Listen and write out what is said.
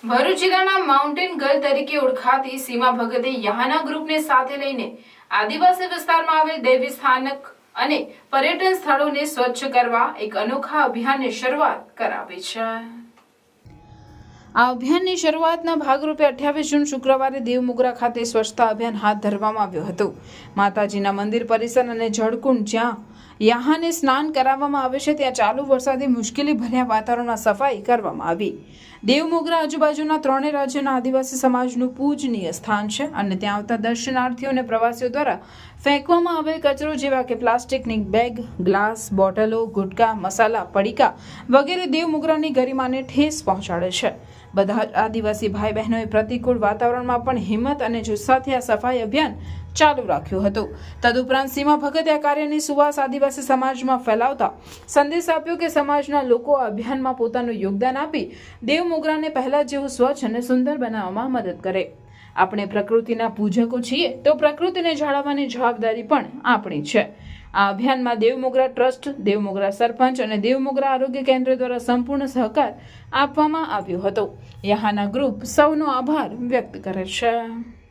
ભરૂચ જિલ્લાના mountain girl તરીકે ઓળખાતી સીમા ભગતે યહાના ગ્રુપને સાથે લઈને આદિવાસી વિસ્તારમાં આવેલ દેવી સ્થાનક અને પર્યટન સ્થળોને સ્વચ્છ કરવા એક અનોખા અભિયાનની શરૂઆત કરાવી છે। આ અભિયાનની શરૂઆતના ભાગરૂપે 28 જૂન શુક્રવારે દેવમોગરા ખાતે સ્વચ્છતા અભિયાન હાથ ધરવામાં આવ્યું હતું। માતાજીના મંદિર પરિસર અને જળકુંડ જ્યાં યહાને સ્નાન કરાવવામાં આવે છે ત્યાં ચાલુ વરસાદે મુશ્કેલી ભર્યા વાતાવરણમાં સફાઈ કરવામાં આવી। દેવમોગરા આજુબાજુના ત્રણેય રાજ્યના આદિવાસી સમાજનું પૂજનીય સ્થાન છે અને ત્યાં આવતા દર્શનાર્થીઓ અને પ્રવાસીઓ દ્વારા ફેંકવામાં આવેલ કચરો જેવા કે પ્લાસ્ટિકની બેગ, ગ્લાસ, બોટલો, ગુટકા, મસાલા, પડીકા વગેરે દેવમોગરાની ગરિમાને ઠેસ પહોંચાડે છે। બધા આદિવાસી ભાઈ બહેનોએ પ્રતિકૂળ વાતાવરણમાં પણ હિંમત અને જુસ્સાથી આ સફાઈ અભિયાન ચાલુ રાખ્યું હતું। તદુપરાંત સીમા ભગતે આ કાર્યની સુવાસ આદિવાસી સમાજમાં ફેલાવતા સંદેશ આપ્યો કે સમાજના લોકો આ અભિયાનમાં પોતાનું યોગદાન આપી દેવમોગરાને પહેલા જેવું સ્વચ્છ અને સુંદર બનાવવામાં મદદ કરે। આપણે પ્રકૃતિના પૂજકો છીએ તો પ્રકૃતિને જાળવવાની જવાબદારી પણ આપણી છે। આ અભિયાનમાં દેવમોગરા ટ્રસ્ટ, દેવમોગરા સરપંચ અને દેવમોગરા આરોગ્ય કેન્દ્ર દ્વારા સંપૂર્ણ સહકાર આપવામાં આવ્યો હતો। યહાના ગ્રુપ સૌનો આભાર વ્યક્ત કરે છે।